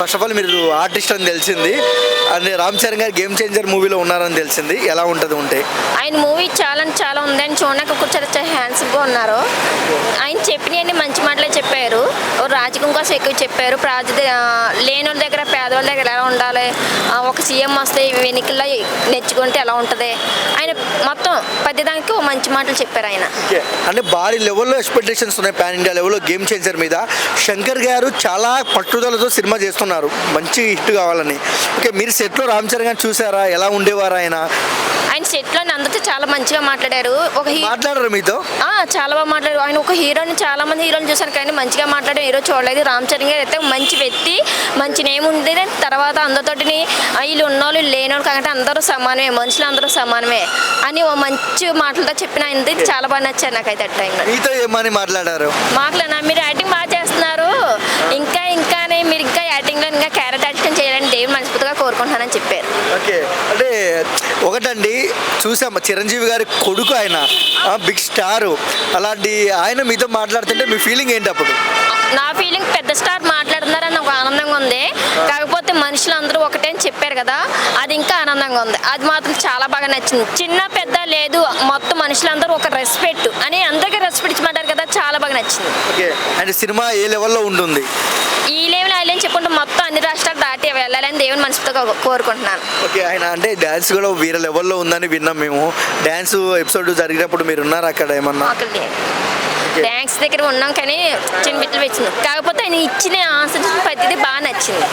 First of all మీరు artist అని తెలిసింది అండ్ రామ్ చరణ్ గారు గేమ్ చేంజర్ మూవీలో ఉన్నారని తెలిసింది. ఎలా ఉంటుంది ఉంటే? ఆయన మూవీ చాలా ఉందని చూడడానికి ఒక చాలా హ్యాండ్సమ్గా ఉన్నారు. ఆయన చెప్పినవన్నీ మంచి మాటలే చెప్పారు. రాజకీయం కోసం ఎక్కువ చెప్పారు. లేని వాళ్ళ దగ్గర పేదవాళ్ళ దగ్గర ఎలా ఉండాలి, ఒక సీఎం వస్తే వెనుకల్లో నెచ్చుకుంటే ఎలా ఉంటుంది, ఆయన మొత్తం పద్యదానికి మంచి మాటలు చెప్పారు ఆయన. అంటే భారీ లెవెల్లో ఎక్స్పెక్టేషన్స్ ఉన్నాయి పాన్ ఇండియా లెవెల్లో గేమ్ చేంజర్ మీద. శంకర్ గారు చాలా పట్టుదలతో సినిమా చేస్తున్నారు మంచి హిట్ కావాలని. ఓకే, మీరు సెట్లో రామ్ చరణ్ గారు చూసారా? ఎలా ఉండేవారు ఆయన సెట్లో అందరితో చాలా మంచిగా మాట్లాడారు. మాట్లాడారు మీతో? చాలా బాగా మాట్లాడారు. ఆయన ఒక హీరోని చాలా మంది హీరోని చూసాను కానీ మంచిగా మాట్లాడే హీరో చూడలేదు. రామ్ చరణ్ గారు అయితే మంచి వ్యక్తి, మంచి నేమ్ ఉంది. తర్వాత అందరితోటి వీళ్ళు ఉన్నోళ్ళు లేనోళ్ళు కాకంటే అందరూ సమానమే, మనుషులు అందరూ సమానమే అని ఓ మంచి మాటలతో చెప్పిన ఆయనది చాలా బాగా నచ్చారు నాకైతే. ఆ టైంలో మీతో ఏమని మాట్లాడారు? మీరు యాక్టింగ్ బాగా చేస్తున్నారు, ఇంకానే మీరు ఇంకా యాక్టింగ్లో ఇంకా క్యారెక్టర్ యాక్టింగ్ చేయాలని దేవుని మనస్ఫూర్తిగా కోరుకుంటున్నానని చెప్పారు. ఓకే, అంటే ఒకటండి చూసాము చిరంజీవి గారి కొడుకు ఆయన బిగ్ స్టార్, అలాంటి ఆయన మీతో మాట్లాడుతుంటే మీ ఫీలింగ్ ఏంటి అప్పుడు? నా ఫీలింగ్ పెద్ద స్టార్ మాట్లాడుతున్నారని ఒక ఆనందంగా ఉంది. కాకపోతే మనుషులు అందరూ ఒకటే అని చెప్పారు కదా, అది ఇంకా ఆనందంగా ఉంది. అది మాత్రం చాలా బాగా నచ్చింది. చిన్న పెద్ద లేదు, మొత్తం మనుషులందరూ ఒక రెస్పెక్ట్ అని అందరికీ రెస్పెక్ట్ ఇచ్చిమంటారు కదా, చాలా బాగా నచ్చింది. ఓకే, అండ్ సినిమా ఏ లెవెల్లో ఉంటుంది? ఈ లెవెల్ అని చెప్పుకుంటే మొత్తం అన్ని రాష్ట్రాలు దాటి వెళ్ళాలని దేవుని మనసుతో కోరుకుంటున్నాను. ఓకే, ఆయన అంటే డ్యాన్స్ కూడా వేరే లెవెల్లో ఉందని విన్నాం మేము. డ్యాన్స్ ఎపిసోడ్ జరిగినప్పుడు మీరు ఉన్నారు అక్కడ ఏమన్నా? థ్యాంక్స్ దగ్గర ఉన్నాం కానీ చిన్న బిడ్డలు వచ్చింది. కాకపోతే ఆయన ఇచ్చిన ఆన్సర్ ప్రతిదీ బాగా నచ్చింది.